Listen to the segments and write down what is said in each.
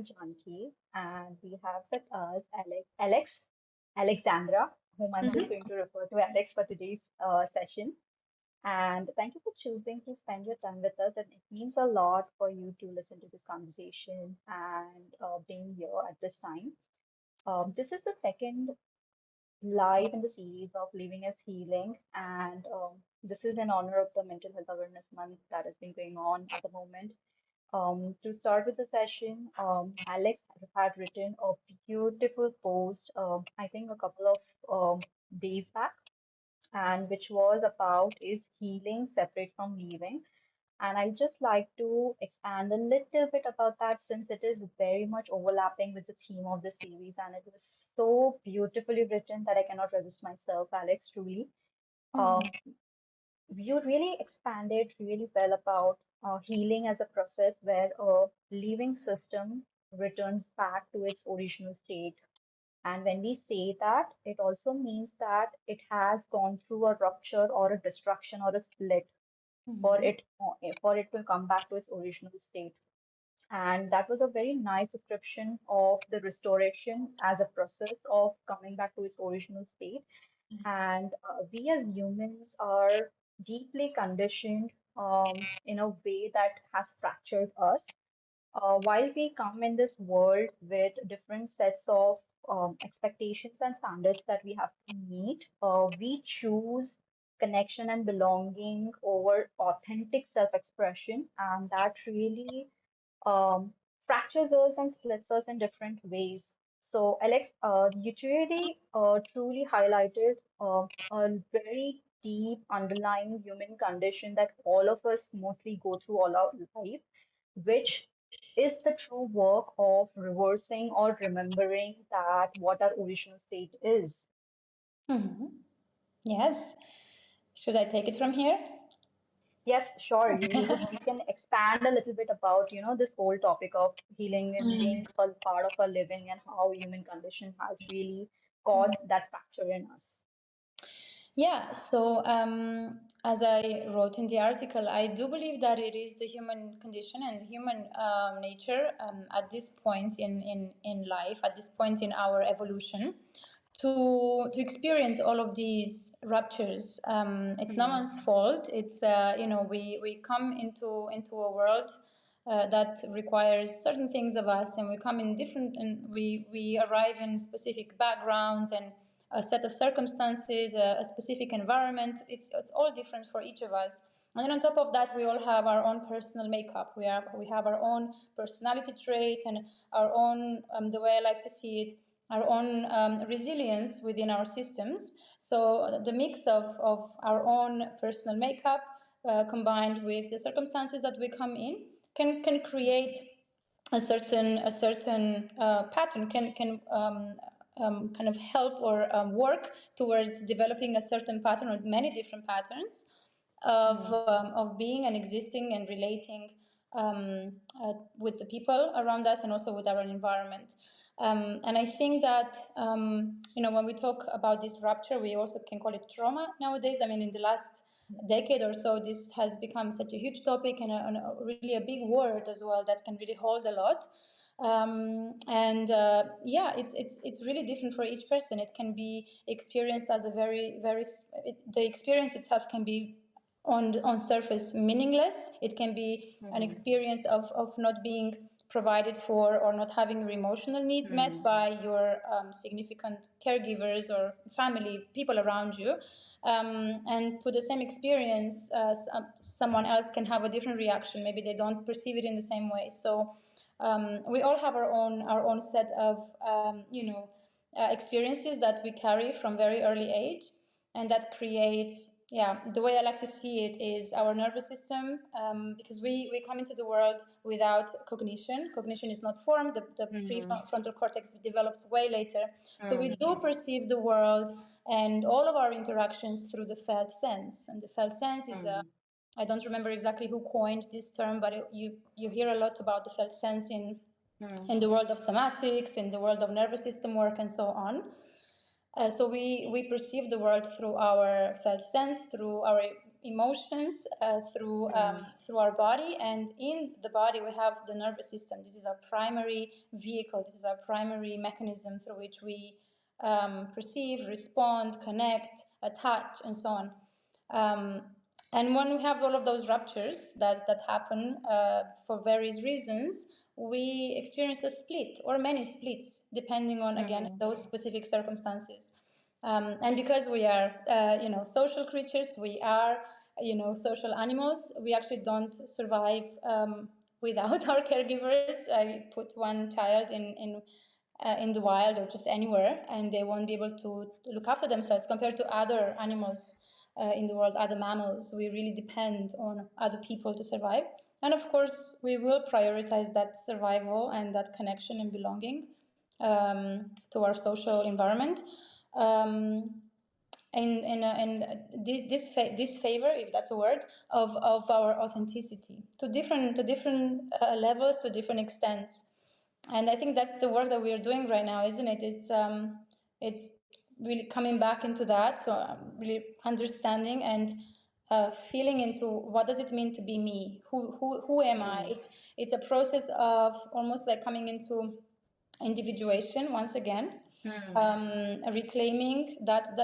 I'm Janki, and we have with us Alexandra, whom I'm just going to refer to Alex for today's session. And thank you for choosing to spend your time with us. And it means a lot for you to listen to this conversation and being here at this time. This is the second live in the series of Living as Healing, and this is in honor of the Mental Health Awareness Month that has been going on at the moment. To start with the session, Alex had written a beautiful post, I think a couple of days back, and which was about is healing separate from leaving? And I just like to expand a little bit about that since it is very much overlapping with the theme of the series, and it was so beautifully written that I cannot resist myself, Alex, truly. Mhm. Um, you really expanded really well about healing as a process where a living system returns back to its original state. And when we say that, it also means that it has gone through a rupture or a destruction or a split Mhm. for it to come back to its original state. And that was a very nice description of the restoration as a process of coming back to its original state. And we as humans are deeply conditioned in a way that has fractured us. While we come in this world with different sets of expectations and standards that we have to meet, we choose connection and belonging over authentic self-expression, and that really um, fractures us and splits us in different ways. So, Alex, you truly highlighted a very deep underlying human condition that all of us mostly go through all our life, which is the true work of reversing or remembering that what our original state is. Mhm. Yes. Should I take it from here? Yes, sure. You can expand a little bit about, this whole topic of healing is being a part of our living and how human condition has really caused that fracture in us. Yeah, so as I wrote in the article, I do believe that it is the human condition and human nature at this point in life, at this point in our evolution, to experience all of these ruptures. It's no Hmm. one's fault. It's we come into a world that requires certain things of us, and we come in different, and we arrive in specific backgrounds and a set of circumstances, a specific environment. It's all different for each of us. And then on top of that, we all have our own personal makeup. We have our own personality traits and our own the way I like to see it, our own resilience within our systems. So the mix of our own personal makeup combined with the circumstances that we come in can create a certain pattern can kind of help or work towards developing a certain pattern or many different patterns Hmm. of being and existing and relating with the people around us and also with our environment. And I think that when we talk about this rupture, we also can call it trauma nowadays. I mean, in the last decade or so, this has become such a huge topic and really a big word as well that can really hold a lot. And yeah, it's really different for each person. It can be experienced as a the experience itself can be on surface meaningless. It can be an Hmm. experience of not being provided for or not having your emotional needs met Hmm. by your significant caregivers or family people around you, and to the same experience someone else can have a different reaction. Maybe they don't perceive it in the same way. So we all have our own set of experiences that we carry from very early age, and that creates, yeah, the way I like to see it is our nervous system, because we come into the world without cognition is not formed. The Hmm. prefrontal cortex develops way later, so we Hmm. do perceive the world and all of our interactions through the felt sense. And the felt sense is Hmm. I don't remember exactly who coined this term, but you hear a lot about the felt sense Hmm. in the world of somatics, in the world of nervous system work, and so on. So we perceive the world through our felt sense, through our emotions Hmm. through our body, and in the body we have the nervous system. This is our primary vehicle. This is our primary mechanism through which we perceive, respond, connect, attach, and so on. And when we have all of those ruptures that happen for various reasons, we experience a split or many splits, depending on, again, Hmm. those specific circumstances. And because we are, social creatures, we are, social animals, we actually don't survive without our caregivers. I put one child in the wild or just anywhere, and they won't be able to look after themselves compared to other animals in the world, other mammals. We really depend on other people to survive. And of course, we will prioritize that survival and that connection and belonging to our social environment. Um, this favor, if that's a word, of our authenticity to different levels, to different extents. And I think that's the work that we are doing right now, isn't it? It's really coming back into that. So I'm really understanding and feeling into what does it mean to be me? Who am I? Hmm. It's a process of almost like coming into individuation once again, Hmm. reclaiming that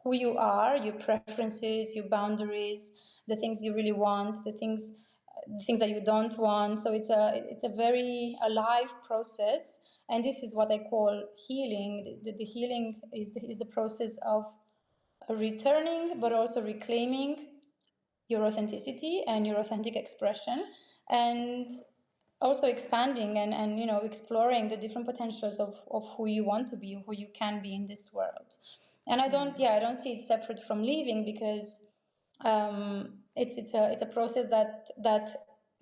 who you are, your preferences, your boundaries, the things you really want, the things that you don't want. So it's a very alive process, and this is what I call healing. The healing is the process of returning, but also reclaiming your authenticity and your authentic expression, and also expanding and exploring the different potentials of who you want to be, who you can be in this world. And Hmm. I don't see it separate from leaving, because it's a process that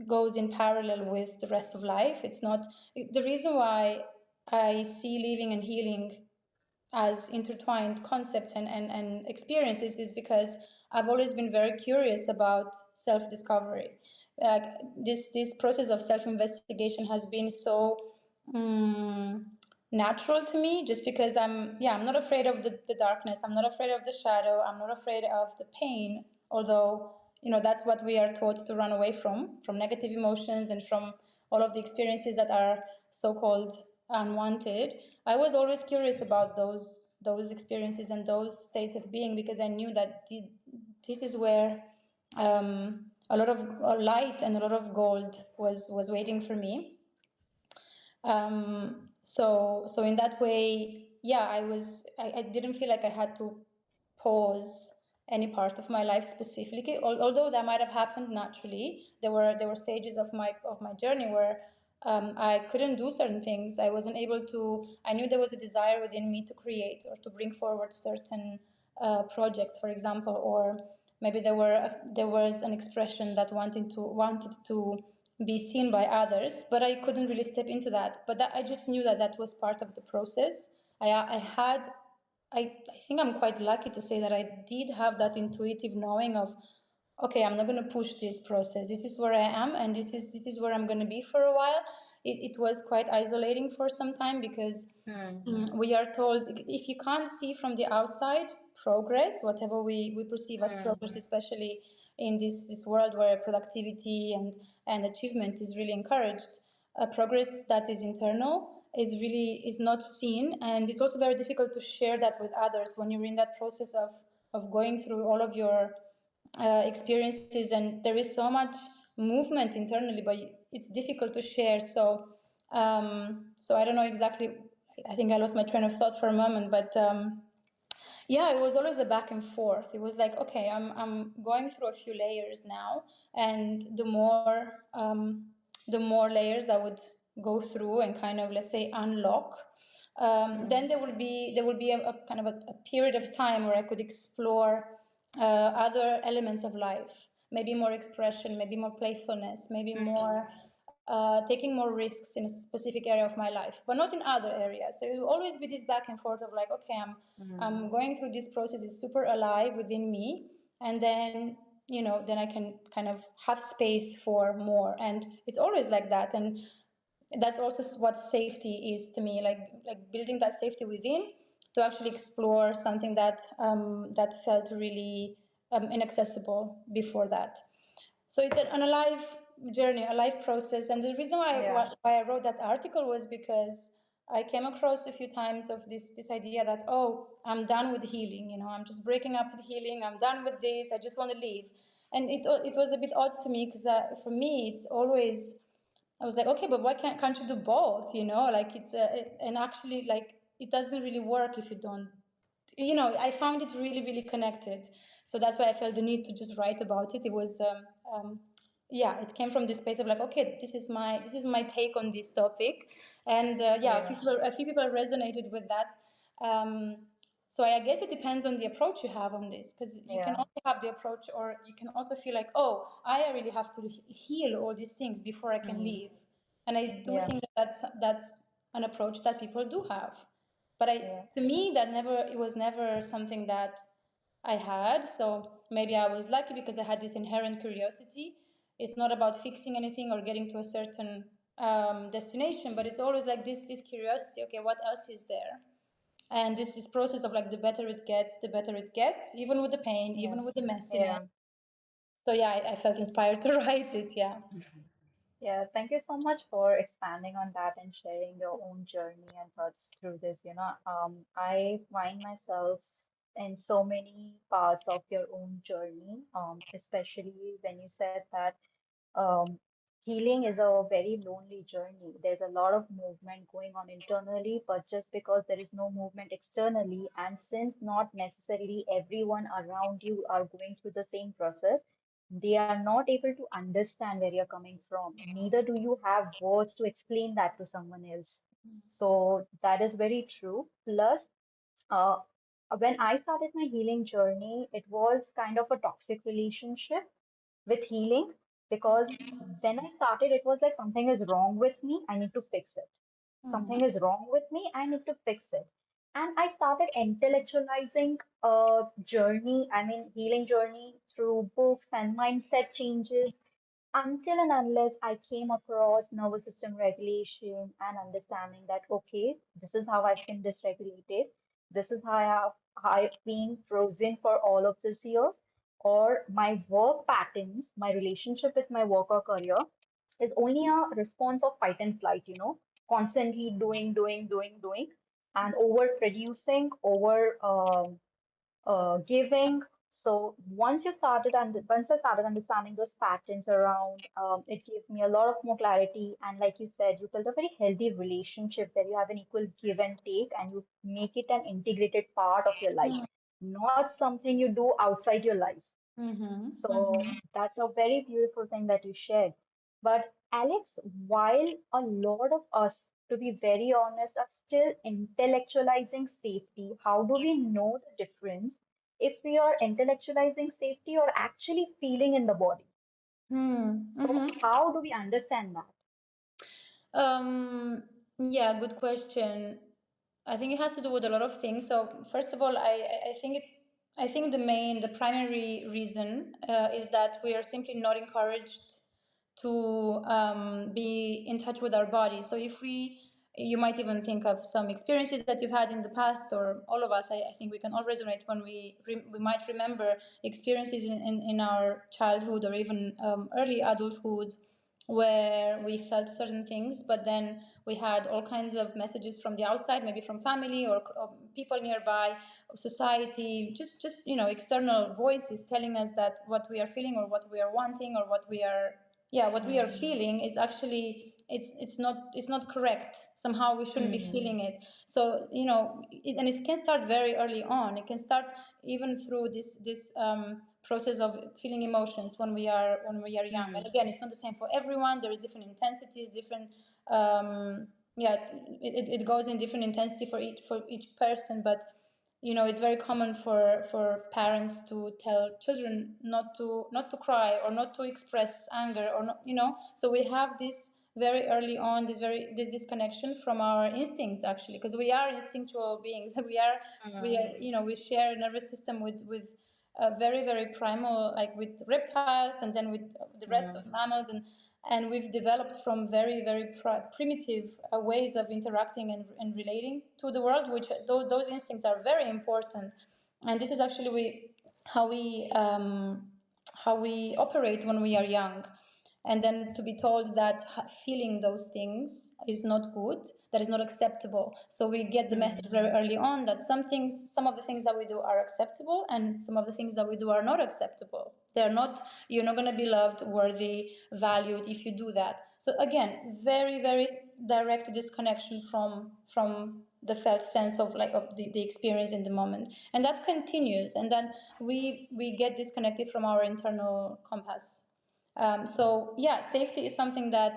goes in parallel with the rest of life. It's not the reason why I see leaving and healing as intertwined concepts and experiences is because I've always been very curious about self-discovery. Like this process of self-investigation has been so natural to me, just because I'm not afraid of the darkness, I'm not afraid of the shadow, I'm not afraid of the pain, although that's what we are taught to run away from negative emotions and from all of the experiences that are so-called unwanted. I was always curious about those experiences and those states of being, because I knew that this is where a lot of light and a lot of gold was waiting for me. So in that way, yeah, I didn't feel like I had to pause any part of my life specifically, although that might have happened naturally. There were stages of my journey where I couldn't do certain things. I wasn't able to. I knew there was a desire within me to create or to bring forward certain projects, for example, or maybe there was an expression that wanted to be seen by others, but I couldn't really step into that. But I just knew that was part of the process. I think I'm quite lucky to say that I did have that intuitive knowing of, okay, I'm not going to push this process. This is where I am, and this is where I'm going to be for a while. It was quite isolating for some time, because Hmm. we are told if you can't see from the outside progress, whatever we perceive as Hmm. progress, especially in this world where productivity and achievement is really encouraged, progress that is internal is not seen, and it's also very difficult to share that with others when you're in that process of going through all of your experiences, and there is so much movement internally, but it's difficult to share. So I don't know exactly. I think I lost my train of thought for a moment, but yeah, it was always a back and forth. It was like, okay, I'm going through a few layers now, and the more layers I would go through and kind of, let's say, unlock, Hmm. then there will be a kind of a period of time where I could explore other elements of life, maybe more expression, maybe more playfulness, maybe Hmm. more taking more risks in a specific area of my life, but not in other areas. So it will always be this back and forth of like, okay, Hmm. I'm going through this process, it's super alive within me, and then I can kind of have space for more, and it's always like that. And that's also what safety is to me, like building that safety within to actually explore something that felt really inaccessible before that. So it's an alive journey, a life process. And the reason Yeah. why I wrote that article was because I came across a few times of this idea that, oh, I'm done with healing. I'm just breaking up with healing. I'm done with this. I just want to leave. And it was a bit odd to me because for me it's always, I was like, okay, but why can't you do both? Like and actually, like, it doesn't really work if you don't. I found it really, really connected. So that's why I felt the need to just write about it. It was, yeah, it came from this space of like, okay, this is my take on this topic, and yeah, Yeah. a few people resonated with that. So I guess it depends on the approach you have on this, because you can Yeah. also have the approach, or you can also feel like, oh, I really have to heal all these things before I can Mm. leave. And I do Yeah. think that that's an approach that people do have. But Yeah. to me, it was never something that I had. So maybe I was lucky because I had this inherent curiosity. It's not about fixing anything or getting to a certain destination, but it's always like this curiosity. Okay, what else is there? And this process of like, the better it gets, the better it gets, even with the pain, Yeah. even with the messiness. Yeah. So yeah, I felt inspired to write it. Yeah. Yeah, thank you so much for expanding on that and sharing your own journey and thoughts through this. I find myself in so many parts of your own journey, especially when you said that um, healing is a very lonely journey. There's a lot of movement going on internally, but just because there is no movement externally, and since not necessarily everyone around you are going through the same process, they are not able to understand where you're coming from. Neither do you have words to explain that to someone else. So that is very true. Plus, uh, when I started my healing journey, it was kind of a toxic relationship with healing because when I started, it was like something is wrong with me, I need to fix it. Something is wrong with me, I need to fix it. And I started intellectualizing a journey, I mean, healing journey through books and mindset changes until and unless I came across nervous system regulation and understanding that, okay, this is how I've been dysregulated. This is I've been frozen for all of these years, or my work patterns, my relationship with my work or career is only a response of fight and flight, constantly doing, doing, doing, doing, and over producing, over giving. So once I started understanding those patterns around, it gave me a lot of more clarity. And like you said, you build a very healthy relationship where you have an equal give and take, and you make it an integrated part of your life, not something you do outside your life. Mm-hmm. So Mm-hmm. that's a very beautiful thing that you shared. But Alex, while a lot of us, to be very honest, are still intellectualizing safety, how do we know the difference if we are intellectualizing safety or actually feeling in the body? So Mm-hmm. how do we understand that? Yeah, good question. I think it has to do with a lot of things. So first of all, I think the primary reason is that we are simply not encouraged to be in touch with our body. So you might even think of some experiences that you've had in the past, or all of us. I think we can all resonate when we might remember experiences in our childhood or even early adulthood, where we felt certain things, but then we had all kinds of messages from the outside, maybe from family or people nearby, society, just external voices telling us that what we are feeling or what we are wanting or what we are Hmm. feeling is actually, it's not correct. Somehow we shouldn't be Hmm. feeling it. So and it can start very early on. It can start even through this process of feeling emotions when we are young. Hmm. And again, it's not the same for everyone. There is different intensities, different yeah, it goes in different intensity for each person. But it's very common for parents to tell children not to cry or not to express anger, or not. So we have this very early on, this disconnection from our instincts, actually, because we are instinctual beings. We share a nervous system with very, very primal, like with reptiles, and then with the rest Hmm. of mammals, and we've developed from very, very primitive ways of interacting and relating to the world, which those instincts are very important. And this is actually, we how we operate when we are young, and then to be told that feeling those things is not good, that is not acceptable. So we get the message Hmm. very early on that some of the things that we do are acceptable, and some of the things that we do are not acceptable. They're not, you're not going to be loved, worthy, valued if you do that. So again, very, very direct disconnection from the felt sense of like of the experience in the moment, and that continues, and then we get disconnected from our internal compass. So yeah, safety is something that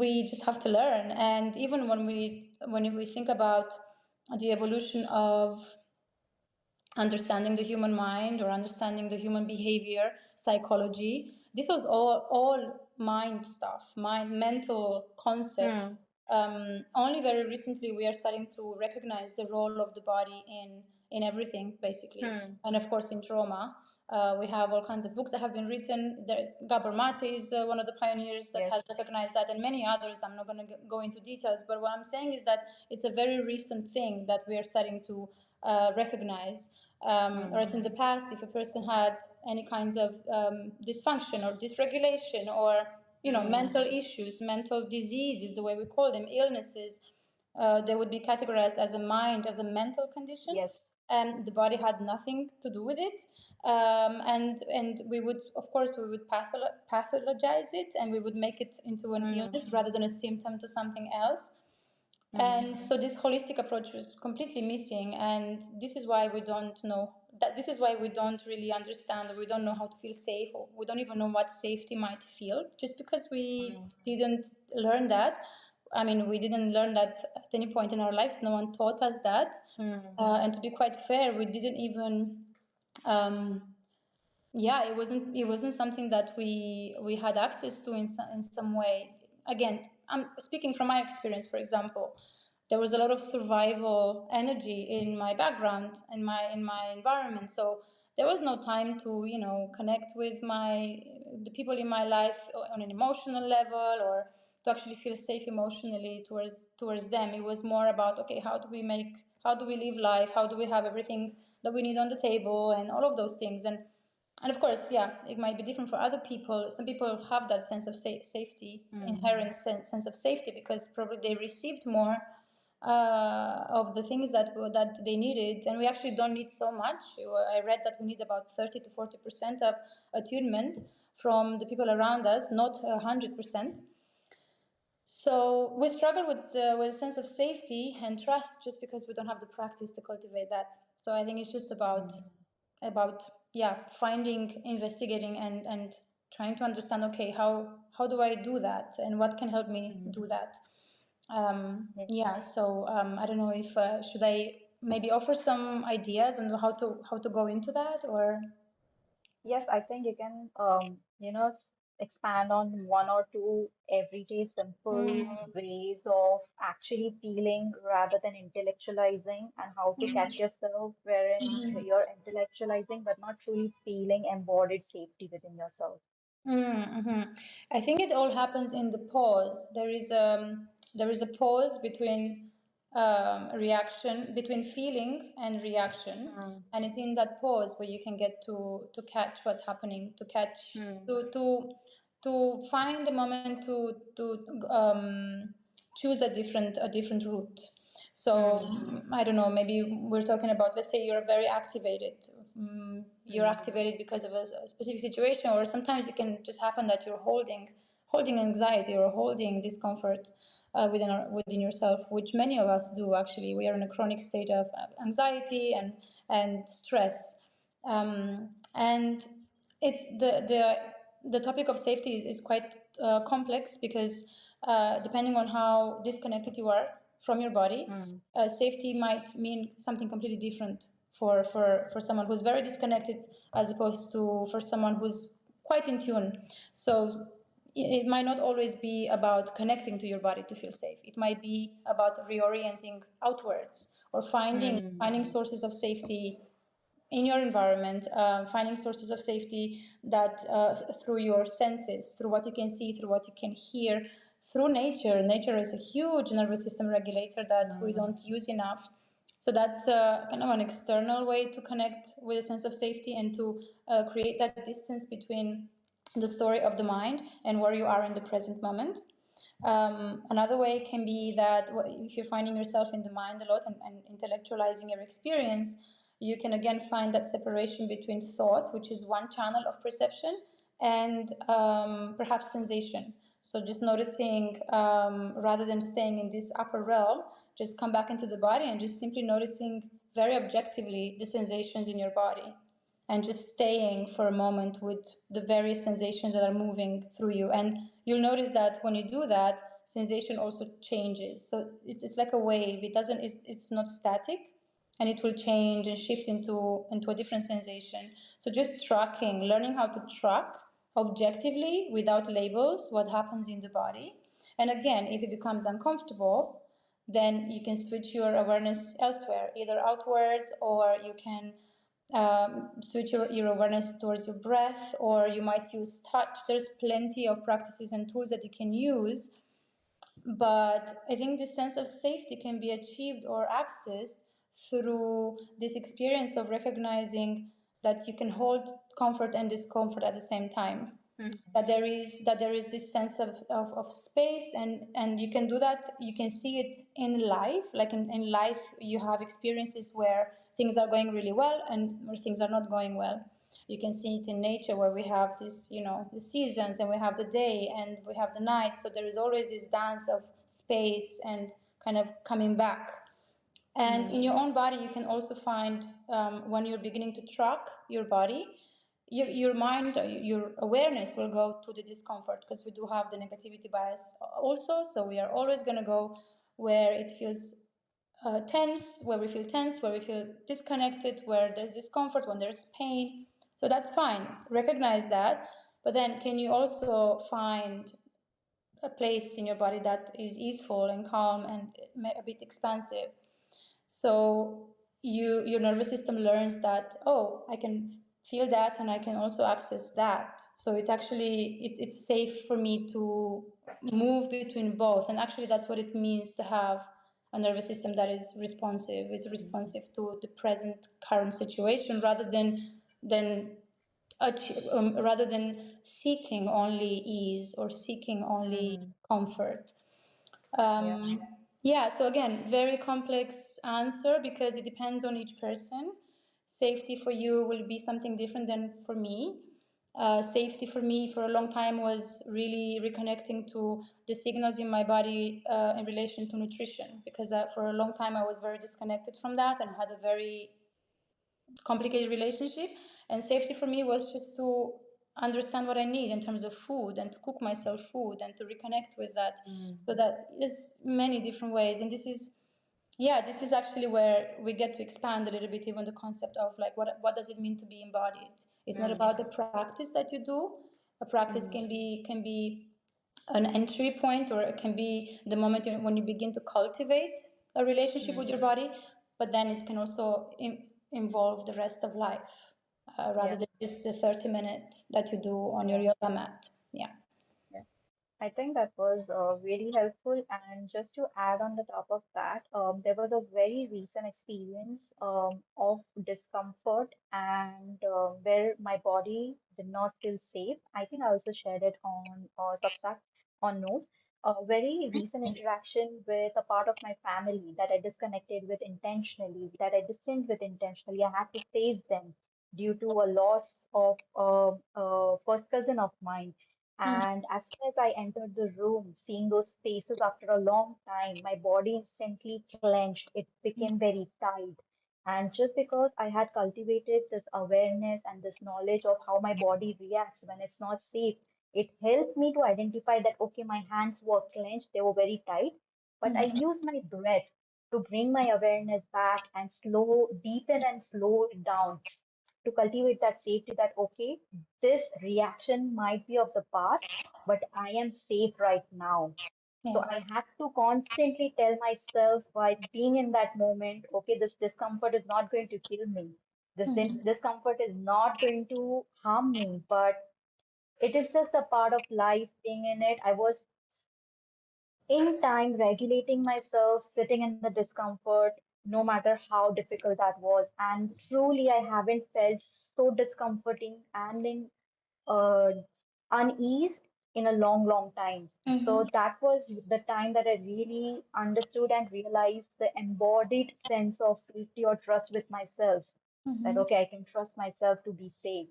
we just have to learn. And even when we think about the evolution of understanding the human mind or understanding the human behavior, psychology, this was all mind stuff, mind, mental concepts. Hmm. Only very recently we are starting to recognize the role of the body in everything, basically, Hmm. and of course in trauma. We have all kinds of books that have been written. There's Gabor Mate is one of the pioneers that Yes. has recognized that, and many others. I'm not going to go into details, but what I'm saying is that it's a very recent thing that we are starting to recognize. Whereas Hmm. in the past, if a person had any kinds of dysfunction or dysregulation or Hmm. mental issues, mental diseases, the way we call them, illnesses, they would be categorized as a mind, as a mental condition, Yes. and the body had nothing to do with it. And we would, of course, we would pathologize it, and we would make it into an Hmm. illness rather than a symptom to something else. Hmm. And so this holistic approach was completely missing, and this is why we don't know that. This is why we don't really understand, or we don't know how to feel safe, or we don't even know what safety might feel, just because we Hmm. didn't learn that. I mean, we didn't learn that at any point in our lives. No one taught us that. Hmm. And to be quite fair, we didn't even um, yeah, it wasn't something that we had access to in some way. Again, I'm speaking from my experience. For example, there was a lot of survival energy in my background, in my environment, so there was no time to connect with the people in my life on an emotional level, or to actually feel safe emotionally towards them. It was more about, okay, how do we live life, how do we have everything that we need on the table, and all of those things. And of course, yeah, it might be different for other people. Some people have that sense of safety, Hmm. inherent sense of safety, because probably they received more of the things that they needed, and we actually don't need so much. I read that we need about 30 to 40% of attunement from the people around us, not 100%. So we struggle with a sense of safety and trust just because we don't have the practice to cultivate that. So I think it's just Hmm. about yeah, finding, investigating, and trying to understand, okay, how do I do that, and what can help me Hmm. do that. Yes. Yeah, so I don't know if should I maybe offer some ideas on how to go into that, or Yes, I think you can, expand on one or two everyday simple mm, ways of actually feeling rather than intellectualizing, and how to catch yourself wherein you're intellectualizing but not truly feeling embodied safety within yourself. mm-hmm. I think it all happens in the pause. There is a pause between reaction, between feeling and reaction, Hmm. and it's in that pause where you can get to catch what's happening, to catch Hmm. to find the moment to choose a different route. So Hmm. I don't know. Maybe we're talking about. Let's say you're very activated. You're Hmm. activated because of a specific situation, or sometimes it can just happen that you're holding anxiety or holding discomfort within yourself, which many of us do. Actually, we are in a chronic state of anxiety and stress, and it's the topic of safety is quite complex, because depending on how disconnected you are from your body, Hmm. safety might mean something completely different for someone who's very disconnected, as opposed to for someone who's quite in tune. So it might not always be about connecting to your body to feel safe. It might be about reorienting outwards, or Hmm. finding sources of safety in your environment, finding sources of safety that through your senses, through what you can see, through what you can hear, through nature. Nature is a huge nervous system regulator that we Hmm. don't use enough. So that's kind of an external way to connect with a sense of safety and to create that distance between the story of the mind and where you are in the present moment. Another way can be that if you're finding yourself in the mind a lot and intellectualizing your experience, you can again find that separation between thought, which is one channel of perception, and perhaps sensation. So just noticing, rather than staying in this upper realm, just come back into the body and just simply noticing very objectively the sensations in your body and just staying for a moment with the various sensations that are moving through you. And you'll notice that when you do that, sensation also changes. So it's like a wave. It's not static, and it will change and shift into a different sensation. So just tracking, learning how to track objectively without labels what happens in the body. And again, if it becomes uncomfortable, then you can switch your awareness elsewhere, either outwards, or you can switch your awareness towards your breath, or you might use touch. There's plenty of practices and tools that you can use, but I think this sense of safety can be achieved or accessed through this experience of recognizing that you can hold comfort and discomfort at the same time. Mhm. That there is this sense of space, and you can do that. You can see it in life. Like in life, you have experiences where things are going really well and where things are not going well. You can see it in nature where we have this, the seasons, and we have the day and we have the night. So there is always this dance of space and kind of coming back. And in Mm. your own body, you can also find, when you're beginning to track your body, your mind, your awareness will go to the discomfort, because we do have the negativity bias also. So we are always going to go where it feels tense, where we feel tense, where we feel disconnected, where there's discomfort, when there's pain. So that's fine. Recognize that. But then, can you also find a place in your body that is easeful and calm and a bit expansive? So your nervous system learns that, oh, I can feel that and I can also access that. So it's safe for me to move between both. And actually that's what it means to have a nervous system that is responsive. It's responsive to the present current situation, rather than seeking only ease or seeking only Mm. comfort. Yeah. Yeah, so again, very complex answer because it depends on each person. Safety for you will be something different than for me. Safety for me for a long time was really reconnecting to the signals in my body in relation to nutrition, because for a long time I was very disconnected from that and had a very complicated relationship. And safety for me was just to understand what I need in terms of food and to cook myself food and to reconnect with that. So Mm. that is many different ways. And this is actually where we get to expand a little bit even the concept of like what does it mean to be embodied. It's not about Mm. the practice that you do. A practice Mm. can be an entry point, or it can be the moment when you begin to cultivate a relationship with your Mm. body, but then it can also involve the rest of life, rather Yeah. than just the 30 minutes that you do on your Yeah. yoga mat. Yeah. Yeah. I think that was really helpful. And just to add on the top of that, there was a very recent experience of discomfort and where my body did not feel safe. I think I also shared it on Substack on Notes. A very recent interaction with a part of my family that I disconnected with intentionally, that I distanced with intentionally. I had to face them due to a loss of a first cousin of mine, Mm, and as soon as I entered the room, seeing those faces after a long time, my body instantly clenched. It mm, became very tight. And just because I had cultivated this awareness and this knowledge of how my body reacts when it's not safe, it helped me to identify that, okay, my hands were clenched, they were very tight, but I mm, used my breath to bring my awareness back and deepen and slow it down to cultivate that safety that, okay, this reaction might be of the past, but I am safe right now. So I yes. had to constantly tell myself by being in that moment, okay, this discomfort is not going to kill me. Mm, Discomfort is not going to harm me, but it is just a part of life being in it. I was in time regulating myself, sitting in the discomfort, no matter how difficult that was. And truly, I haven't felt so discomforting and in uh, unease in a long, long time. So that was the time that I really understood and realized the embodied sense of safety or trust with myself. That, okay, I can trust myself to be safe.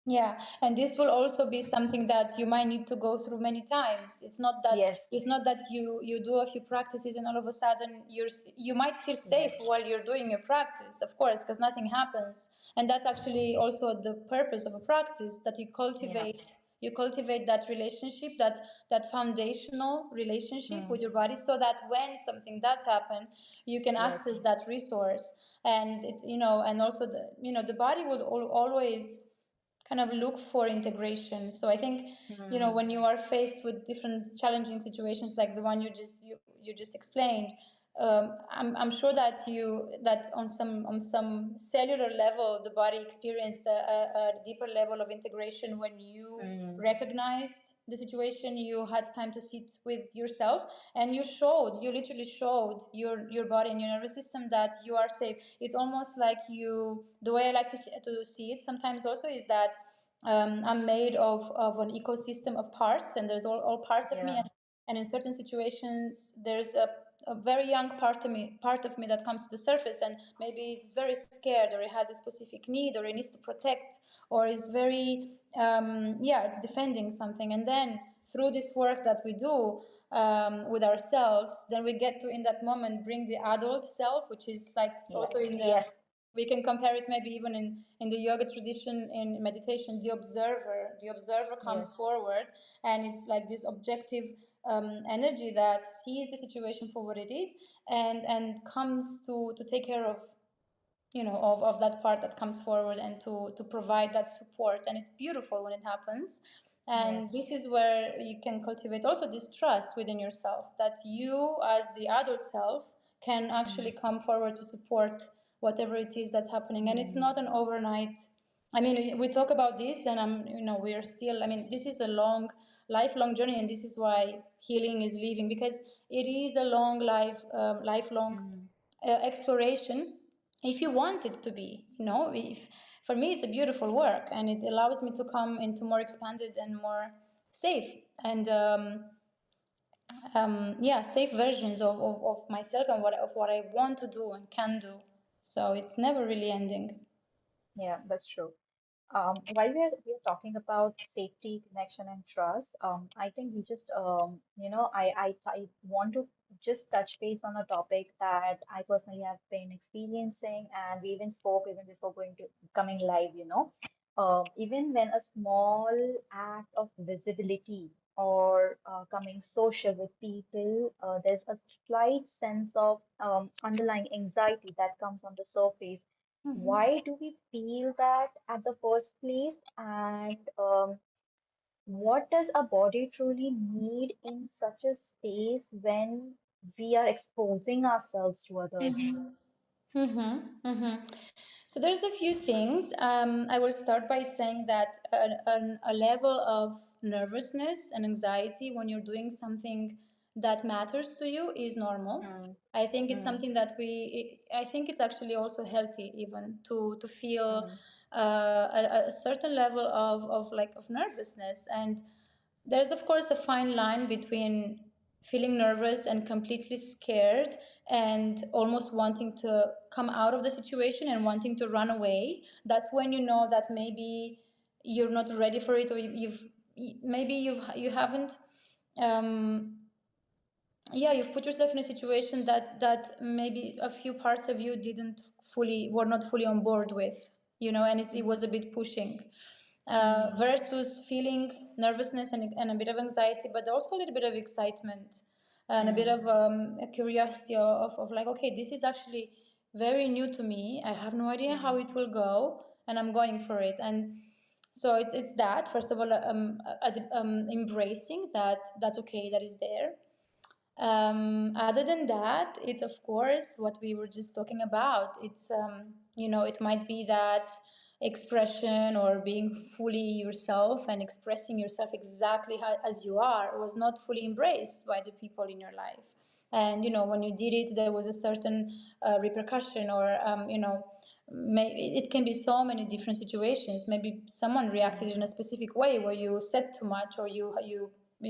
Yeah, and this will also be something that you might need to go through many times. Yes, It's not that you do a few practices and all of a sudden you might feel safe yes, while you're doing your practice, of course, because nothing happens. And that's actually also the purpose of a practice, that yeah, you cultivate that relationship, that foundational relationship mm, with your body, so that when something does happen, you can yes, access that resource. And it, and also the body will always kind of look for integration. So I think, mm, when you are faced with different challenging situations like the one you just explained, I'm sure that on some cellular level the body experienced a deeper level of integration when you mm, recognized the situation. You had time to sit with yourself, and you literally showed your body and your nervous system that you are safe. It's almost like the way I like to see it sometimes also is that I'm made of an ecosystem of parts, and there's all parts of me, yeah, and in certain situations there's a very young part of me that comes to the surface, and maybe it's very scared, or it has a specific need, or it needs to protect, or is very yeah, it's defending something. And then through this work that we do with ourselves, then we get to in that moment bring the adult self, which is like also yes, in the yes, we can compare it maybe even in the yoga tradition, in meditation, the observer comes yes, forward, and it's like this objective energy that sees the situation for what it is, and comes to take care of that part that comes forward, and to provide that support. And it's beautiful when it happens. And yes, this is where you can cultivate also this trust within yourself, that you as the adult self can actually mm, come forward to support whatever it is that's happening. And it's mm, not an overnight. I mean, we talk about this, and we are still. I mean, this is a lifelong journey, and this is why healing is living, because it is a lifelong mm, exploration, if you want it to be. If for me it's a beautiful work, and it allows me to come into more expanded and more safe and yeah, safe versions of myself, and what I want to do and can do. So it's never really ending. yeah, that's true. While we're talking about safety, connection, and trust, I think we just I want to just touch base on a topic that I personally have been experiencing, and we even spoke even before going to coming live. Even when a small act of visibility or coming social with people, there's a slight sense of underlying anxiety that comes on the surface. Why do we feel that at the first place? And what does a body truly need in such a space when we are exposing ourselves to others? Mm-hmm, mm-hmm. So there's a few things. I will start by saying that a level of nervousness and anxiety when you're doing something that matters to you is normal. Mm, I think it's mm, something that I think it's actually also healthy even to feel mm, a certain level of nervousness. And there's, of course, a fine line between feeling nervous and completely scared and almost wanting to come out of the situation and wanting to run away. That's when you know that maybe you're not ready for it, or maybe you haven't yeah, you've put yourself in a situation that maybe a few parts of you didn't fully were not fully on board with, and it was a bit pushing, mm, versus feeling nervousness and a bit of anxiety, but also a little bit of excitement and a bit mm, of a curiosity of like, okay, this is actually very new to me. I have no idea how mm, it will go, and I'm going for it. And so it's that, first of all, embracing that that's okay, that is there. Other than that, it's of course what we were just talking about. It's it might be that expression, or being fully yourself and expressing yourself exactly as you are, was not fully embraced by the people in your life. and when you did it, there was a certain repercussion, or maybe it can be so many different situations. Maybe someone reacted in a specific way where you said too much, or you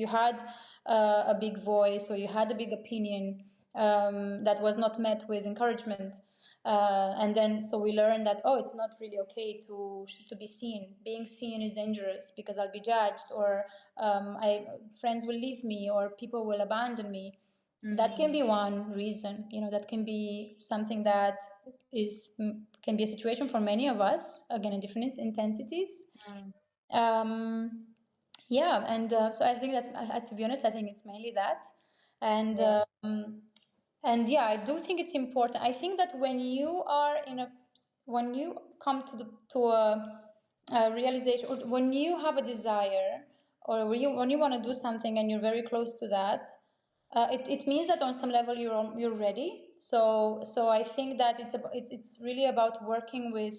had a big voice, or you had a big opinion that was not met with encouragement. And then so we learned that, oh, it's not really okay to be seen. Being seen is dangerous because I'll be judged, or I friends will leave me, or people will abandon me. That can Mm, be one reason. That can be something that can be a situation for many of us, again in different intensities. mm, um, yeah, and so I think to be honest, I think it's mainly that. And yeah. yeah, I do think it's important. I think that when you come to a realization, or when you have a desire, or when you want to do something and you're very close to that, it means that on some level you're ready. So I think that it's really about working with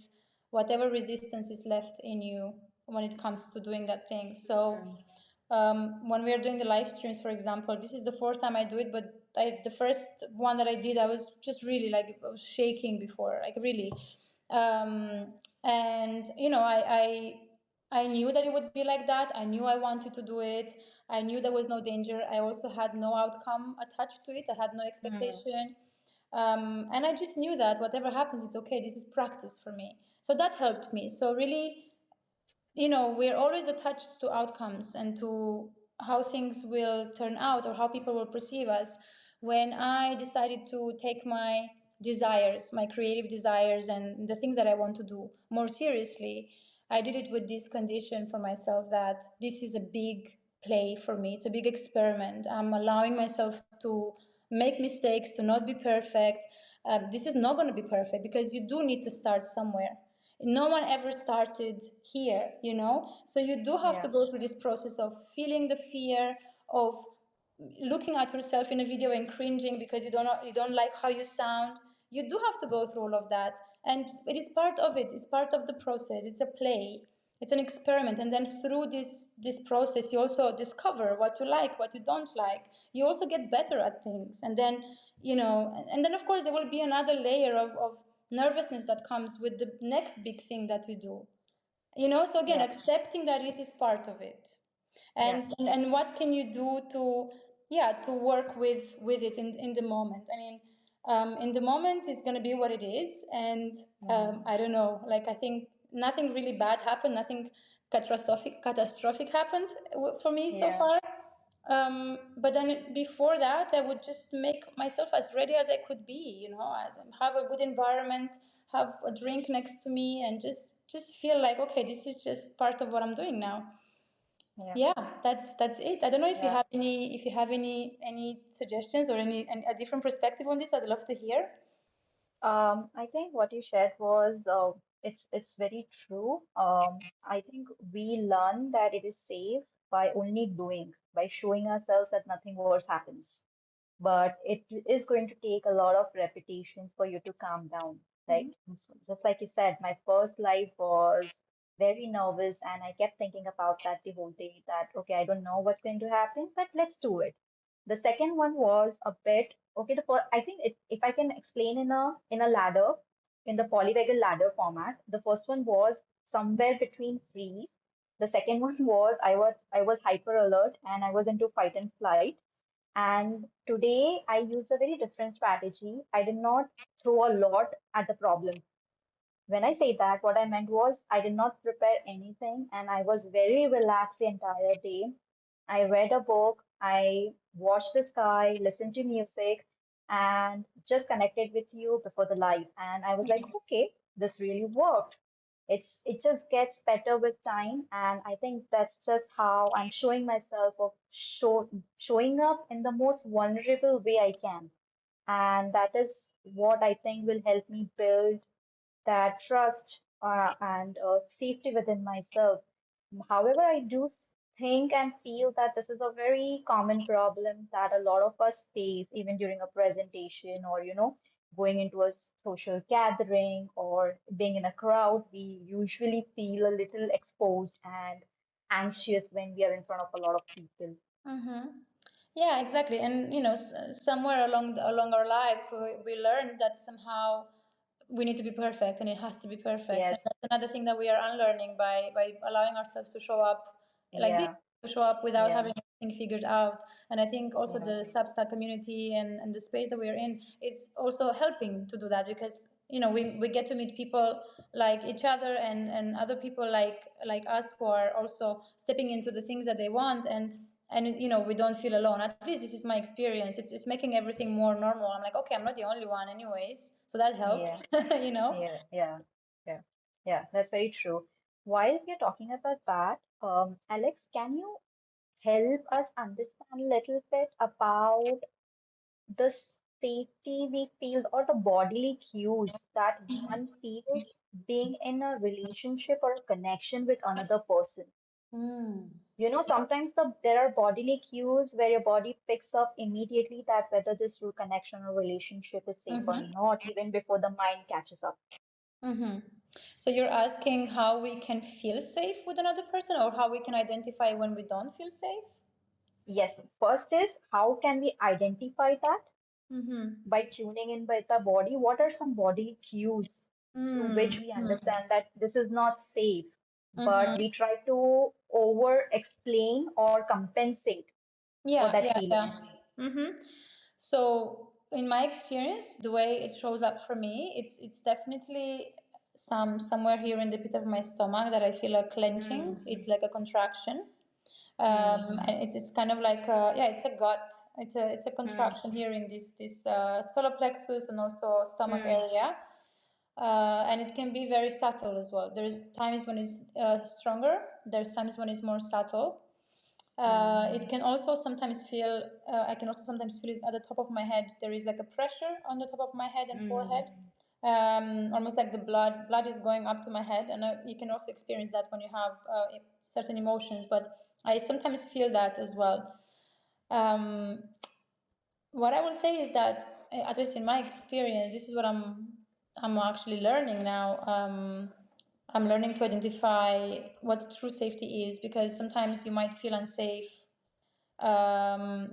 whatever resistance is left in you when it comes to doing that thing. So Mm, when we are doing the live streams, for example, this is the fourth time I do it, but the first one that I did, I was just really like, I was shaking before, like really. And I knew that it would be like that. I knew I wanted to do it. I knew there was no danger. I also had no outcome attached to it. I had no mm, expectation. And I just knew that whatever happens, it's okay. This is practice for me. So that helped me. So really, we're always attached to outcomes and to how things will turn out, or how people will perceive us. When I decided to take my desires, my creative desires, and the things that I want to do more seriously, I did it with this condition for myself that this is a big play for me. It's a big experiment. I'm allowing myself to make mistakes, to not be perfect. This is not going to be perfect because you do need to start somewhere. No one ever started here, so you do have to yeah. go through this process of feeling the fear, of looking at yourself in a video and cringing because you don't like how you sound. You do have to go through all of that, and it is part of it. It's part of the process. It's a play. It's an experiment, and then through this process, you also discover what you like, what you don't like. You also get better at things, and then and then of course there will be another layer of nervousness that comes with the next big thing that you do. So again, Yeah. accepting that this is part of it, Yeah. and what can you do to, yeah, to work with it in the moment. I mean, in the moment it's going to be what it is, and Mm, I don't know, like, I think nothing really bad happened, nothing catastrophic happened for me so yeah. far. But then before that, I would just make myself as ready as I could be, as have a good environment, have a drink next to me, and just feel like, okay, this is just part of what I'm doing now. Yeah. Yeah, that's it. I don't know if you Yeah. have any suggestions, or any a different perspective on this. I'd love to hear. I think what you shared was it's very true. I think we learn that it is safe by only doing, by showing ourselves that nothing worse happens. But it is going to take a lot of repetitions for you to calm down. Like just like you said, my first life was very nervous, and I kept thinking about that the whole day. That okay, I don't know what's going to happen, but let's do it. The second one was a bit okay. The first, I think if I can explain in a ladder, in the polyvagal ladder format, the first one was somewhere between freeze. The second one was I was hyper alert and I was into fight and flight. And today I used a very different strategy. I did not throw a lot at the problem. When I say that, what I meant was I did not prepare anything and I was very relaxed the entire day. I read a book, I watched the sky, listened to music, and just connected with you before the live. And I was like, okay, this really worked. It just gets better with time, and I think that's just how I'm showing myself of showing up in the most vulnerable way I can. And that is what I think will help me build that trust and safety within myself. However, I do think and feel that this is a very common problem that a lot of us face, even during a presentation or, going into a social gathering or being in a crowd. We usually feel a little exposed and anxious when we are in front of a lot of people. Mm-hmm. Yeah, exactly. And somewhere along our lives, we learned that somehow we need to be perfect, and it has to be perfect. And Yes. that's another thing that we are unlearning by allowing ourselves to show up like this, Yeah. to show up without Yeah. having anything figured out. And I think also Yeah. the Substack community and the space that we are in is also helping to do that, because we get to meet people like each other, and other people like us, who are also stepping into the things that they want, and we don't feel alone. At least this is my experience. It's making everything more normal. I'm like, okay, I'm not the only one anyways, so that helps. Yeah. you know Yeah. Yeah. Yeah. Yeah. That's very true. While we're talking about that, Alex, can you help us understand a little bit about the safety we feel or the bodily cues that one feels being in a relationship or a connection with another person? mm. You know, sometimes there are bodily cues where your body picks up immediately that whether this connection or relationship is safe or Mm-hmm. not, even before the mind catches up. Mm-hmm. So you're asking how we can feel safe with another person, or how we can identify when we don't feel safe? Yes, first is how can we identify that? Mm-hmm. By tuning in with the body. What are some bodily cues through which we Mm-hmm. understand that this is not safe, but Mm-hmm. we try to over explain or compensate for Yeah, that yeah, feeling? yeah. Mm-hmm. So in my experience, the way it shows up for me, it's definitely somewhere here in the pit of my stomach that I feel a clenching. Hmm. It's like a contraction. Hmm. And it's kind of like it's a gut. It's a Hmm. contraction here in this solar plexus and also stomach Hmm. area. And it can be very subtle as well. There's times when it's stronger. There's times when it's more subtle. Hmm. It can also sometimes feel. I can also sometimes feel it at the top of my head. There is like a pressure on the top of my head and Hmm. forehead, almost like the blood is going up to my head. And you can also experience that when you have certain emotions. But I sometimes feel that as well. Um, what I will say is that, at least in my experience, this is what I'm actually learning now. I'm learning to identify what true safety is, because sometimes you might feel unsafe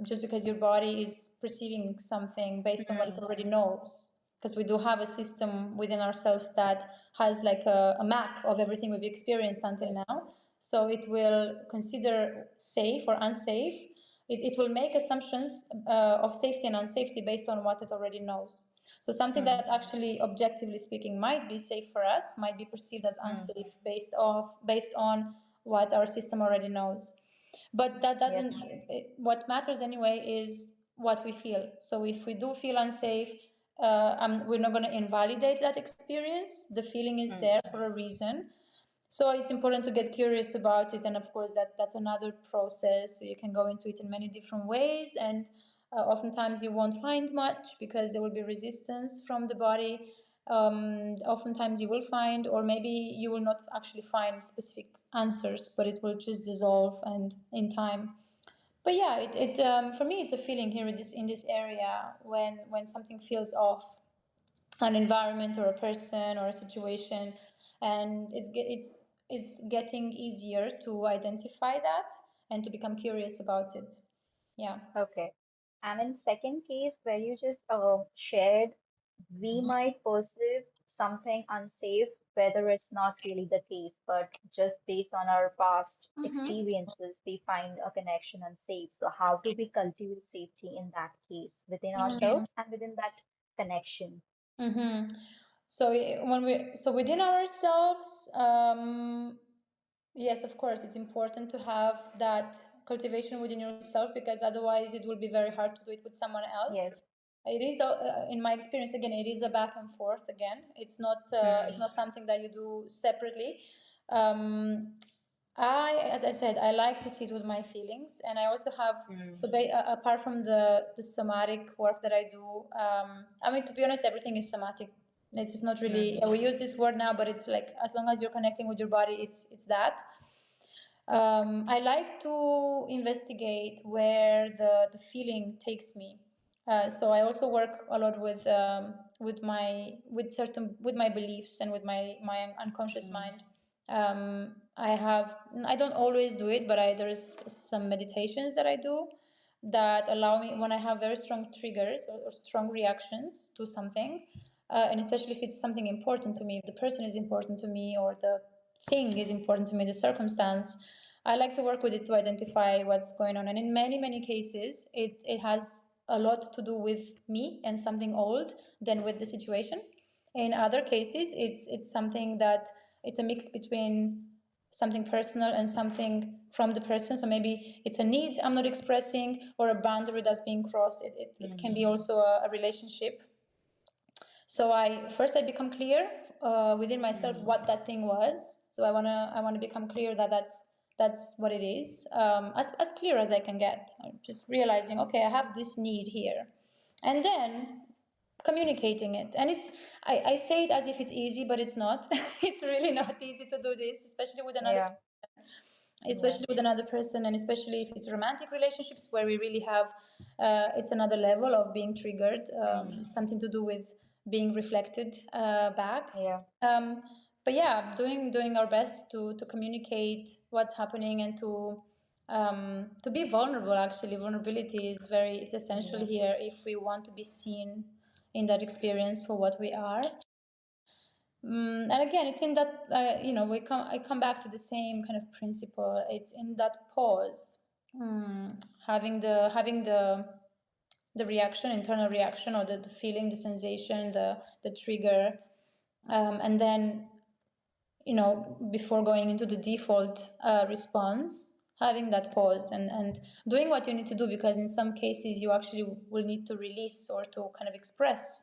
just because your body is perceiving something based on what it Hmm. already knows. Because we do have a system within ourselves that has like a map of everything we've experienced until Yes. now. So it will consider safe or unsafe. It will make assumptions of safety and unsafety based on what it already knows. So something Hmm. that actually, objectively speaking, might be safe for us might be perceived as Hmm. unsafe based on what our system already knows. But that Yes. doesn't, what matters anyway is what we feel. So if we do feel unsafe, we're not going to invalidate that experience. The feeling is Hmm. there for a reason. So it's important to get curious about it, and of course that's another process. So you can go into it in many different ways, and oftentimes you won't find much because there will be resistance from the body. Oftentimes you will find, or maybe you will not actually find specific answers, but it will just dissolve and in time. But yeah, it for me it's a feeling here in this area when something feels off, an environment or a person or a situation, and it's getting easier to identify that and to become curious about it. Yeah. Okay. And in second case, where you just shared, we might perceive something unsafe, whether it's not really the case, but just based on our past Mm-hmm. experiences, we find a connection unsafe. So how do we cultivate safety in that case within ourselves and within that connection? Mm-hmm. So within ourselves, yes, of course, it's important to have that cultivation within yourself, because otherwise it will be very hard to do it with someone else. Yes. It is, in my experience, again, it is a back and forth. Again, it's Hmm. not something that you do separately. As I said, I like to sit with my feelings, and I also have, Hmm. apart from the somatic work that I do. I mean, to be honest, everything is somatic. It's not really, Hmm. we use this word now, but it's like, as long as you're connecting with your body, it's that. I like to investigate where the feeling takes me. So I also work a lot with my beliefs and with my unconscious Hmm. mind. I don't always do it, but there's some meditations that I do that allow me when I have very strong triggers or strong reactions to something, and especially if it's something important to me, if the person is important to me or the thing is important to me, the circumstance. I like to work with it to identify what's going on. And in many, many cases, it has a lot to do with me and something old than with the situation. In other cases, it's something that it's a mix between something personal and something from the person. So maybe it's a need I'm not expressing or a boundary that's being crossed. It can be Mm. also a relationship. So I become clear within myself Mm. what that thing was. So I wanna become clear that that's what it is, as clear as I can get. I'm just realizing, okay, I have this need here, and then communicating it. And I say it as if it's easy, but it's not. It's really not easy to do this, Yeah. Yeah. especially with another person, and especially if it's romantic relationships where we really have it's another level of being triggered, Mm. something to do with being reflected back. Yeah. um, but yeah, doing our best to communicate what's happening and to be vulnerable. Actually, vulnerability is very it's essential Yeah. here if we want to be seen in that experience for what we are. And again, it's in that I come back to the same kind of principle. It's in that pause, having the reaction, internal reaction, or the feeling, the sensation, the trigger, and then before going into the default response, having that pause and doing what you need to do, because in some cases you actually will need to release or to kind of express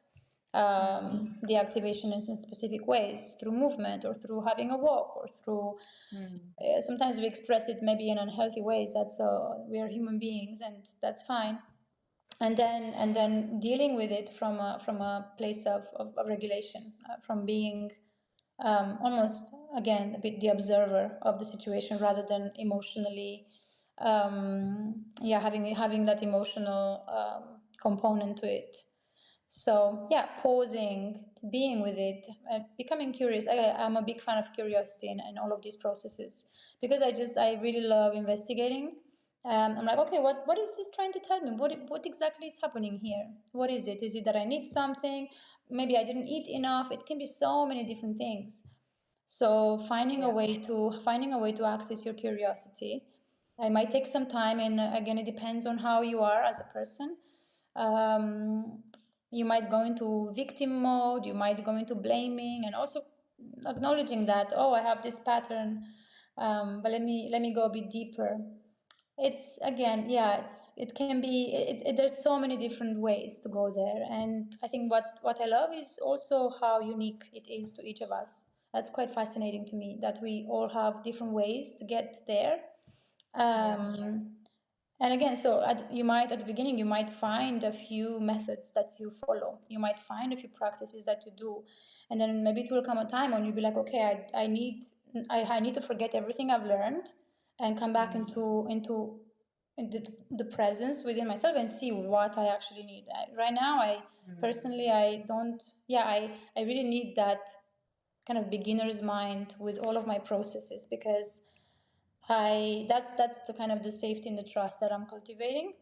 Mm. the activation in some specific ways through movement or through having a walk or through Mm. sometimes we express it maybe in unhealthy ways. That's we are human beings and that's fine. And then dealing with it from a place of regulation, from being almost again a bit the observer of the situation rather than emotionally yeah, having that emotional component to it. So yeah, pausing, being with it, becoming curious. I'm a big fan of curiosity in all of these processes, because I really love investigating. I'm like, okay, what is this trying to tell me? What exactly is happening here? What is it? Is it that I need something? Maybe I didn't eat enough. It can be so many different things. So Yeah. finding a way to access your curiosity. It might take some time, and again, it depends on how you are as a person. Um, you might go into victim mode. You might go into blaming, and also acknowledging that, oh, I have this pattern, but let me go a bit deeper. It's again, yeah, it can be there's so many different ways to go there. And I think what I love is also how unique it is to each of us. That's quite fascinating to me, that we all have different ways to get there. Yeah. And again, so you might at the beginning you might find a few methods that you follow, you might find a few practices that you do, and then maybe it will come a time when you'll be like, okay, I need to forget everything I've learned and come back Mm. into the presence within myself and see what I actually need. Right now, I Mm. personally I don't. Yeah, I really need that kind of beginner's mind with all of my processes, because that's the kind of the safety and the trust that I'm cultivating.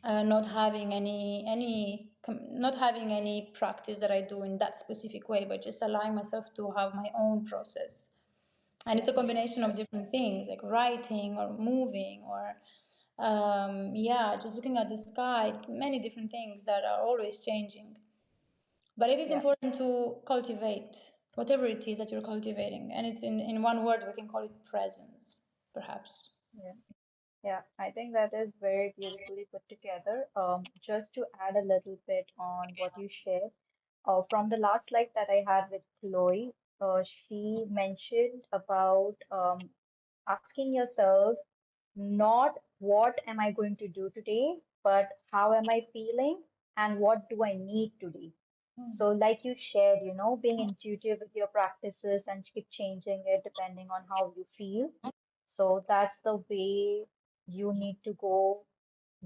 Not having any practice that I do in that specific way, but just allowing myself to have my own process. And it's Yeah. a combination of different things like writing or moving or yeah, just looking at the sky, many different things that are always changing. But it is Yeah. important to cultivate whatever it is that you're cultivating. And it's in one word, we can call it presence, perhaps. Yeah. Yeah, I think that is very beautifully put together. Just to add a little bit on what you shared, from the last slide that I had with Chloe, she mentioned about asking yourself not what am I going to do today, but how am I feeling and what do I need today. So, like you shared, being intuitive with your practices and keep changing it depending on how you feel. So, that's the way you need to go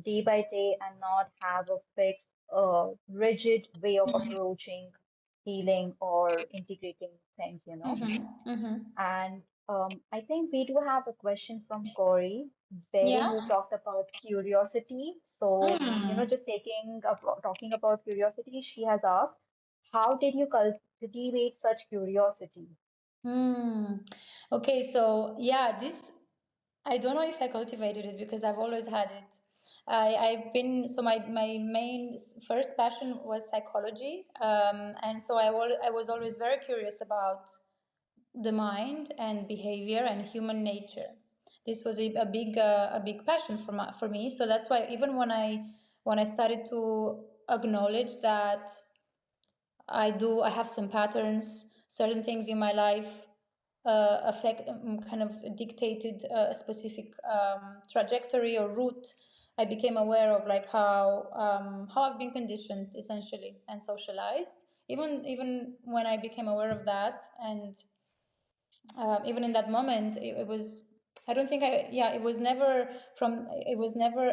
day by day and not have a fixed, rigid way of approaching healing or integrating things. Mm-hmm. Mm-hmm. And I think we do have a question from Corey, wherein Yeah. you talked about curiosity. So, Hmm. just talking about curiosity, she has asked, how did you cultivate such curiosity? Hmm. Okay, so yeah, this I don't know if I cultivated it because I've always had it. I've been so my main first passion was psychology, and so I was always very curious about the mind and behavior and human nature. This was a big passion for me. So that's why even when I started to acknowledge that I have some patterns, certain things in my life affect kind of dictated a specific trajectory or route. I became aware of like how I've been conditioned essentially and socialized. Even when I became aware of that, and even in that moment, it was, I don't think I yeah it was never from it was never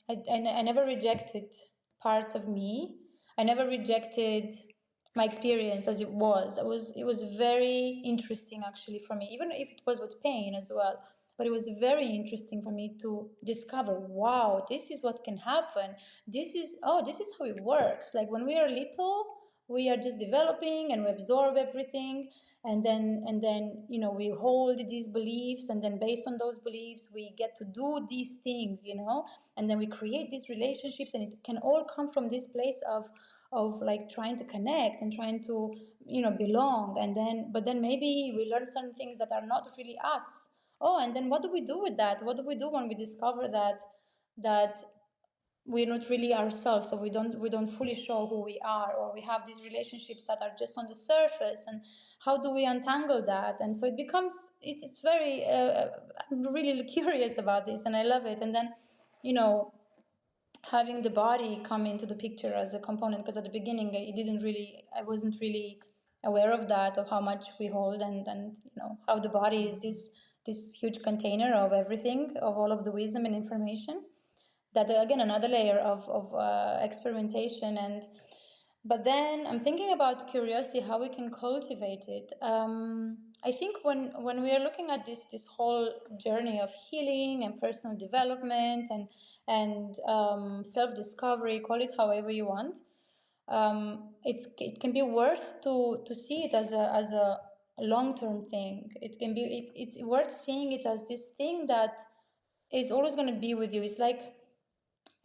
I never rejected parts of me. I never rejected my experience as it was very interesting actually for me, even if it was with pain as well. But it was very interesting for me to discover, wow, this is what can happen. This is how it works. Like when we are little, we are just developing and we absorb everything, and then we hold these beliefs, and then based on those beliefs we get to do these things, and then we create these relationships, and it can all come from this place of like trying to connect and trying to belong. And then but then maybe we learn some things that are not really us. Oh, and then what do we do with that? What do we do when we discover that we're not really ourselves, so we don't fully show who we are, or we have these relationships that are just on the surface, and how do we untangle that? And so it becomes it's very I'm really curious about this, and I love it. And then you know having the body come into the picture as a component, because at the beginning I wasn't really aware of that, of how much we hold, and how the body is this huge container of everything, of all of the wisdom and information. That again, another layer of experimentation. And but then I'm thinking about curiosity, how we can cultivate it. I think when we are looking at this whole journey of healing and personal development and self discovery, call it however you want, it can be worth to see it as a long term thing. It's worth seeing it as this thing that is always going to be with you. It's like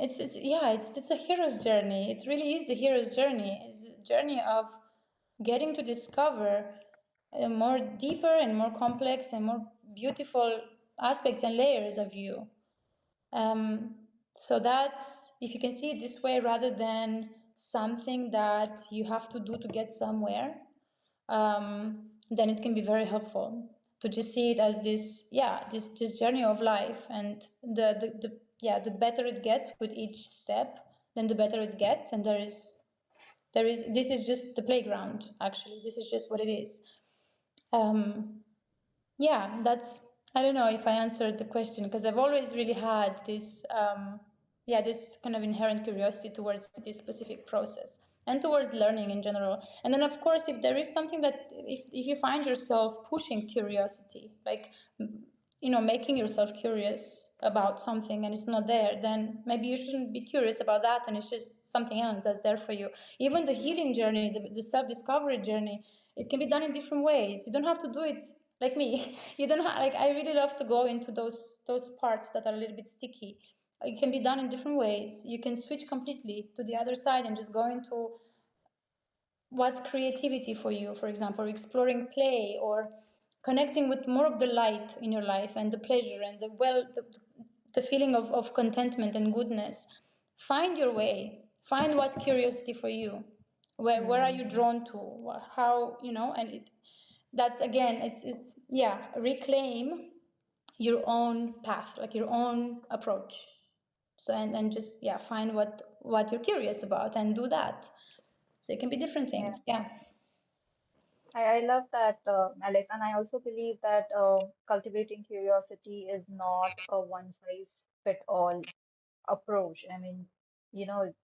it's a hero's journey. It really is the hero's journey. It's a journey of getting to discover more deeper and more complex and more beautiful aspects and layers of you. So that's, if you can see it this way, rather than something that you have to do to get somewhere, then it can be very helpful to just see it as this, yeah, this journey of life. And the better it gets with each step, then the better it gets. And there is this is just the playground. Actually, this is just what it is. Um, yeah, that's, I don't know if I answered the question, because I've always really had this, this kind of inherent curiosity towards this specific process and towards learning in general. And then, of course, if there is something that, if you find yourself pushing curiosity, like, making yourself curious about something and it's not there, then maybe you shouldn't be curious about that, and it's just something else that's there for you. Even the healing journey, the self-discovery journey, it can be done in different ways. You don't have to do it like me. You don't have, like, I really love to go into those parts that are a little bit sticky. It can be done in different ways. You can switch completely to the other side and just go into what's creativity for you, for example, or exploring play, or connecting with more of the light in your life and the pleasure and the feeling of contentment and goodness. Find your way, find what's curiosity for you, where are Hmm. you drawn to, how, and that's again, it's yeah, reclaim your own path, like your own approach. So and just, yeah, find what you're curious about and do that. So it can be different Yeah. things. Yeah. I love that, Alex, and I also believe that cultivating curiosity is not a one size fit all approach. I mean, you know,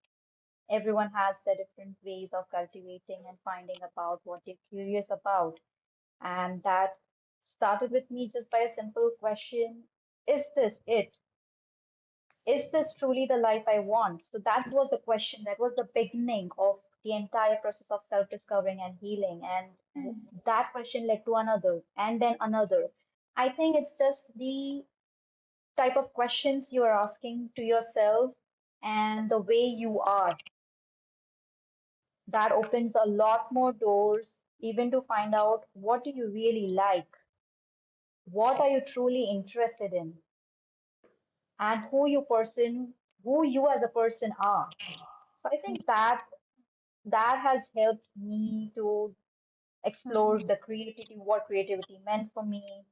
everyone has their different ways of cultivating and finding about what they're curious about. And that started with me just by a simple question: Is this it? Is this truly the life I want? So that was the question. That was the beginning of the entire process of self-discovering and healing. And that question led to another, and then another. I think it's just the type of questions you are asking to yourself and the way you are that opens a lot more doors, even to find out what do you really like, what are you truly interested in, and who you as a person are. So I think that has helped me to explore the creativity, what creativity meant for me,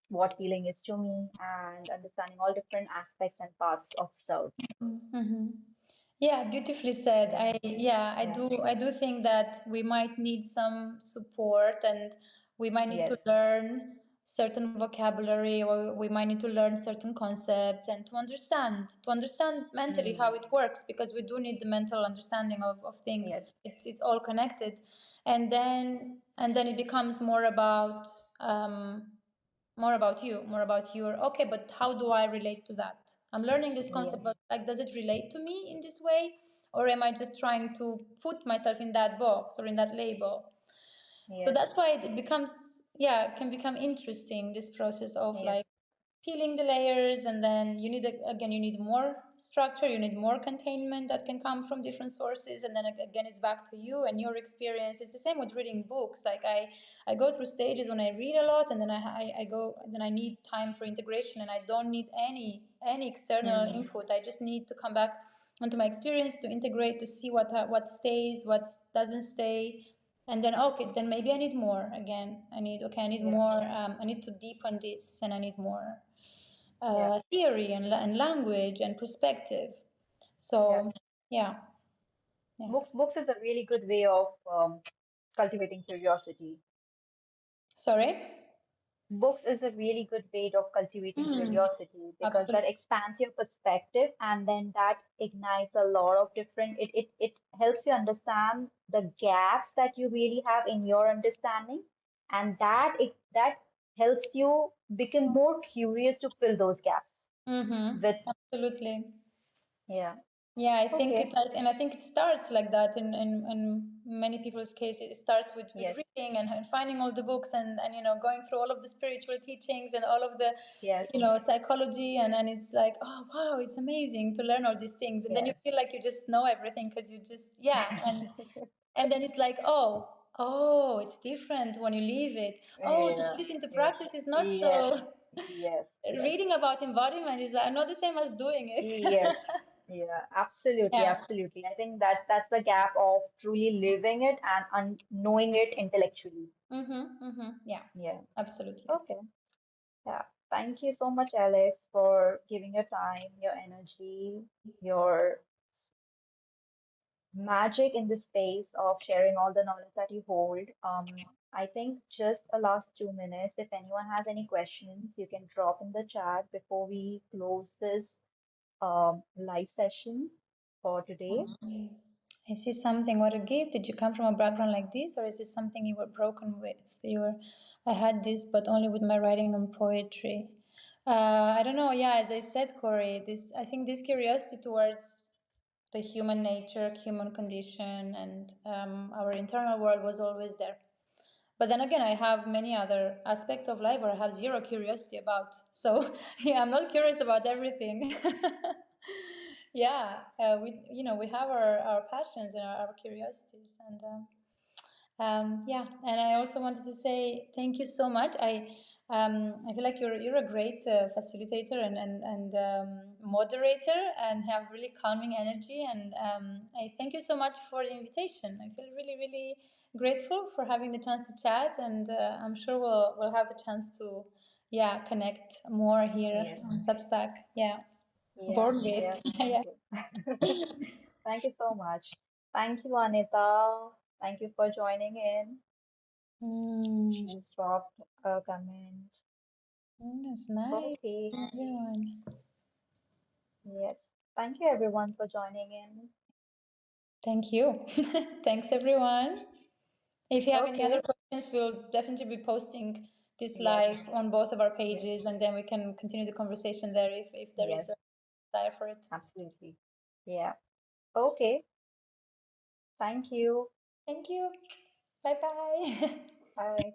what healing is to me, and understanding all different aspects and parts of self. Yeah, beautifully said. Yeah, I yeah, do think that we might need some support, and we might need to yes, learn certain vocabulary, or we might need to learn certain concepts, and to understand mentally how mm, it works, because we do need the mental understanding of things. yes, It's all connected. And then it becomes more about you, more about your, okay, but how do I relate to that? I'm learning this concept, yes, but like, does it relate to me in this way? Or am I just trying to put myself in that box or in that label? So yes, that's why it becomes, yeah, it can become interesting, this process of yes, like peeling the layers. And then you need, again, you need more structure, you need more containment that can come from different sources. And then again, it's back to you and your experience. It's the same with reading books. Like I go through stages when I read a lot, and then I go, then I need time for integration, and I don't need any external mm, input. I just need to come back onto my experience to integrate, to see what stays, what doesn't stay. And then, okay, then maybe I need more. Again, I need yeah, more. I need to deepen this, and I need more yeah, theory and language and perspective. yeah. So yeah, yeah. Books is a really good way of cultivating curiosity. Sorry. Books is a really good way of cultivating curiosity because that Absolutely. expands your perspective and then that ignites a lot of different, it helps you understand the gaps that you really have in your understanding, and that helps you become more curious to fill those gaps with, Absolutely. yeah, Yeah, I think okay, it does, and I think it starts like that in many people's cases. It starts with yes, reading and finding all the books, and going through all of the spiritual teachings and all of the yes, psychology, and it's like, oh wow, it's amazing to learn all these things. And then you yes, feel like you just know everything, because you just, yeah. And then it's like, oh, it's different when you leave it. Oh, to yeah, put it into yeah, practice is not yes, so. yes, yes. Reading about embodiment is like not the same as doing it. Yes, yeah, absolutely, Yeah. absolutely. I think that's the gap of truly living it and un knowing it intellectually. Yeah, Yeah. absolutely. Okay. Yeah. Thank you so much, Alex, for giving your time, your energy, your magic in the space of sharing all the knowledge that you hold. I think just a last 2 minutes. If anyone has any questions, you can drop in the chat before we close this live session for today. I see something. What a gift. Did you come from a background like this, or is this something you were broken with? I had this, but only with my writing and poetry. I don't know. Yeah, as I said, Corey, I think this curiosity towards the human nature, human condition, and our internal world was always there. But then again, I have many other aspects of life where I have zero curiosity about. So yeah, I'm not curious about everything. Yeah, we have our passions and our curiosities, and yeah. And I also wanted to say thank you so much. I feel like you're a great facilitator and moderator, and have really calming energy. And I thank you so much for the invitation. I feel really really grateful for having the chance to chat, and I'm sure we'll have the chance to, yeah, connect more here Yes. on Substack. Yeah, Yeah, born with. yeah, thank Yeah. you. Thank you so much. Thank you, Anita. Thank you for joining in. Mm, She's dropped a comment. that's nice, Okay, everyone. yes. Thank you, everyone, for joining in. Thank you. Thanks, everyone. If you have any other Okay, questions, we'll definitely be posting this Yes, live on both of our yes, pages, and then we can continue the conversation there if there is yes, a desire for it. absolutely. Yeah. Okay. Thank you. Thank you. Bye bye. Bye.